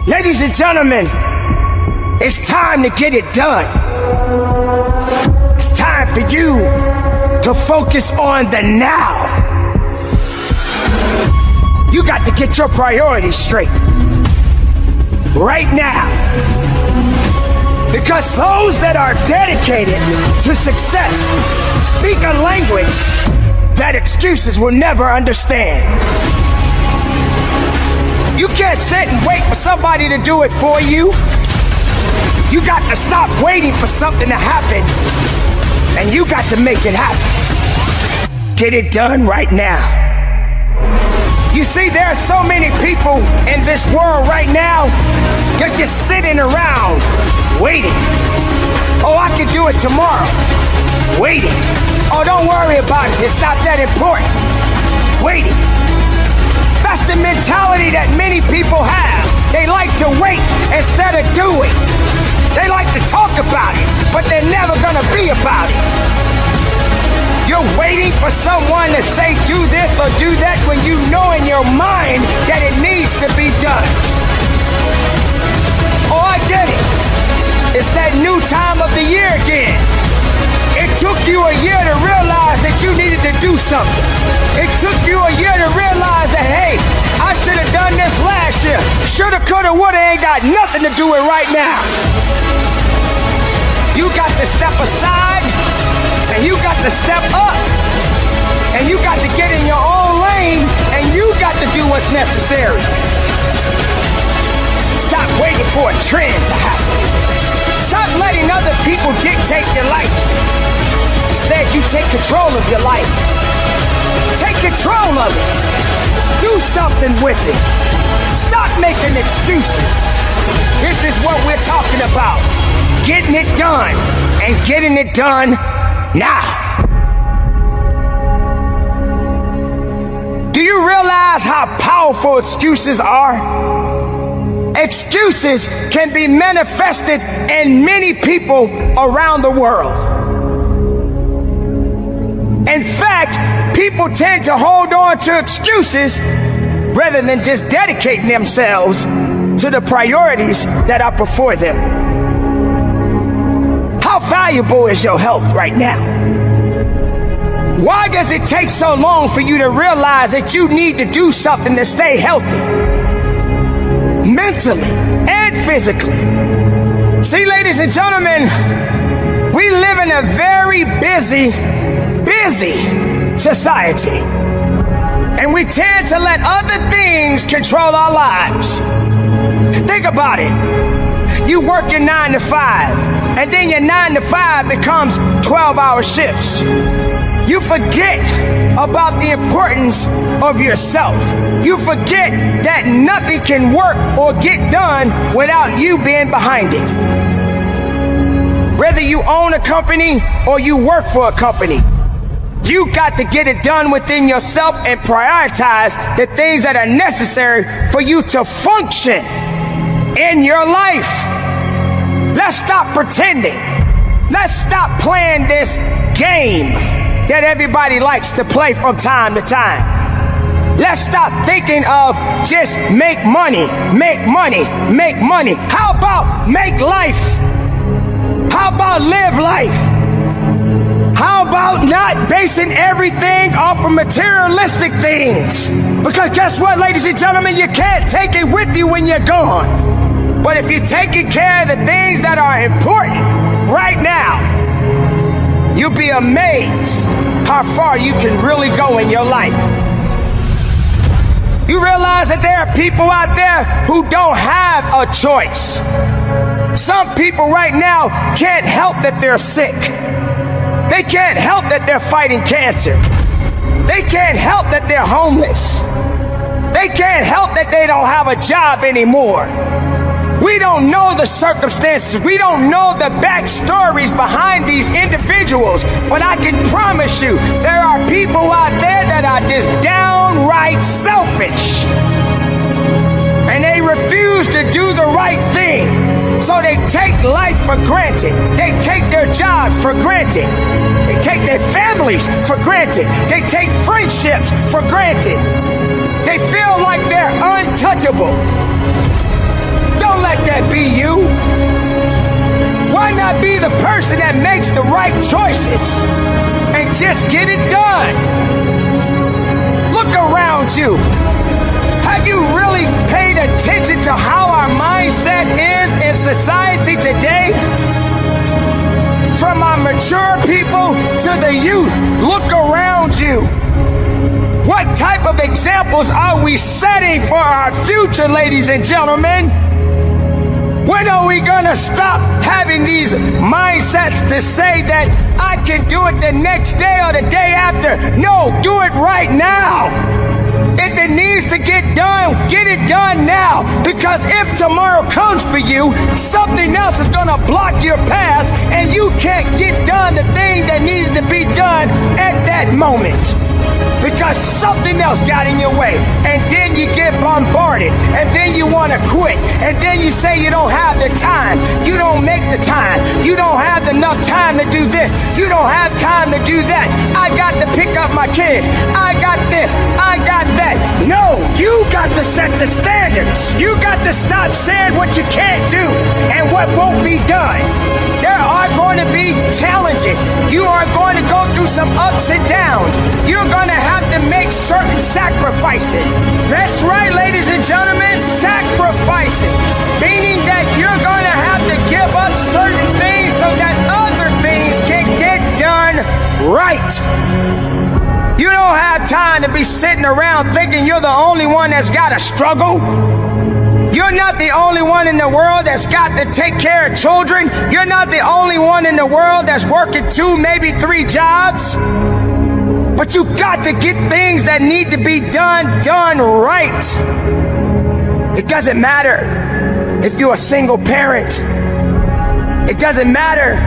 Ladies and gentlemen, it's time to get it done. It's time for you to focus on the now. You got to get your priorities straight right now. Because those that are dedicated to success speak a language that excuses will never understand. You can't sit and wait for somebody to do it for you. You got to stop waiting for something to happen, and you got to make it happen. Get it done right now. You see, there are so many people in this world right now, they're just sitting around waiting. Oh, I can do it tomorrow. Waiting. Oh, don't worry about it. It's not that important. Waiting. That's the mentality that many people have. They like to wait instead of doing. They like to talk about it, but they're never gonna be about it. You're waiting for someone to say do this or do that when you know in your mind that it needs to be done. Oh, I get it. It's that new time of the year again. It took you a year to realize that you needed to do something. It took you a year to realize that, hey, I should have done this last year. Shoulda, coulda, woulda ain't got nothing to do with right now. You got to step aside, and you got to step up, and you got to get in your own lane, and you got to do what's necessary. Stop waiting for a trend to happen. Stop letting other people dictate your life. Instead, you take control of your life. Take control of it. Do something with it. Stop making excuses. This is what we're talking about. Getting it done, and getting it done now. Do you realize how powerful excuses are? Excuses can be manifested in many people around the world. In fact, people tend to hold on to excuses rather than just dedicating themselves to the priorities that are before them. How valuable is your health right now? Why does it take so long for you to realize that you need to do something to stay healthy? Mentally and physically. See, ladies and gentlemen, we live in a very busy society. And we tend to let other things control our lives. Think about it. You work your 9 to 5, and then your 9 to 5 becomes 12-hour shifts. You forget about the importance of yourself. You forget that nothing can work or get done without you being behind it. Whether you own a company or you work for a company, you got to get it done within yourself and prioritize the things that are necessary for you to function in your life. Let's stop pretending. Let's stop playing this game that everybody likes to play from time to time. Let's stop thinking of just make money, make money, make money. How about make life? How about live life? How about not basing everything off of materialistic things? Because guess what, ladies and gentlemen, you can't take it with you when you're gone. But if you're taking care of the things that are important right now, you'll be amazed how far you can really go in your life. You realize that there are people out there who don't have a choice. Some people right now can't help that they're sick. They can't help that they're fighting cancer. They can't help that they're homeless. They can't help that they don't have a job anymore. We don't know the circumstances. We don't know the backstories behind these individuals. But I can promise you, there are people out there that are just downright selfish. And they refuse to do the right thing. So they take life for granted. They take their job for granted. They take their families for granted. They take friendships for granted. They feel like they're untouchable. be you? Why not be the person that makes the right choices and just get it done? Look around you. Have you really paid attention to how our mindset is in society today? From our mature people to the youth, look around you. What type of examples are we setting for our future, ladies and gentlemen? When are we gonna stop having these mindsets to say that I can do it the next day or the day after? No, do it right now. If it needs to get it done now. Because if tomorrow comes for you, something else is gonna block your path and you can't get done the thing that needed to be done at that moment. Because something else got in your way, and then you get bombarded, and then you want to quit, and then you say you don't have the time, you don't make the time, you don't have enough time to do this, you don't have time to do that, I got to pick up my kids, I got this, I got that. No, you got to set the standards. You got to stop saying what you can't do and what won't be done. There are going to be challenges. You are going to go through some ups and downs. You're going to have to make certain sacrifices. That's right, ladies and gentlemen, sacrificing. Meaning that you're going to have to give up certain things so that other things can get done right. You don't have time to be sitting around thinking you're the only one that's got to struggle. You're not the only one in the world that's got to take care of children. You're not the only one in the world that's working 2, maybe 3 jobs. But you got to get things that need to be done right. It doesn't matter if you're a single parent. It doesn't matter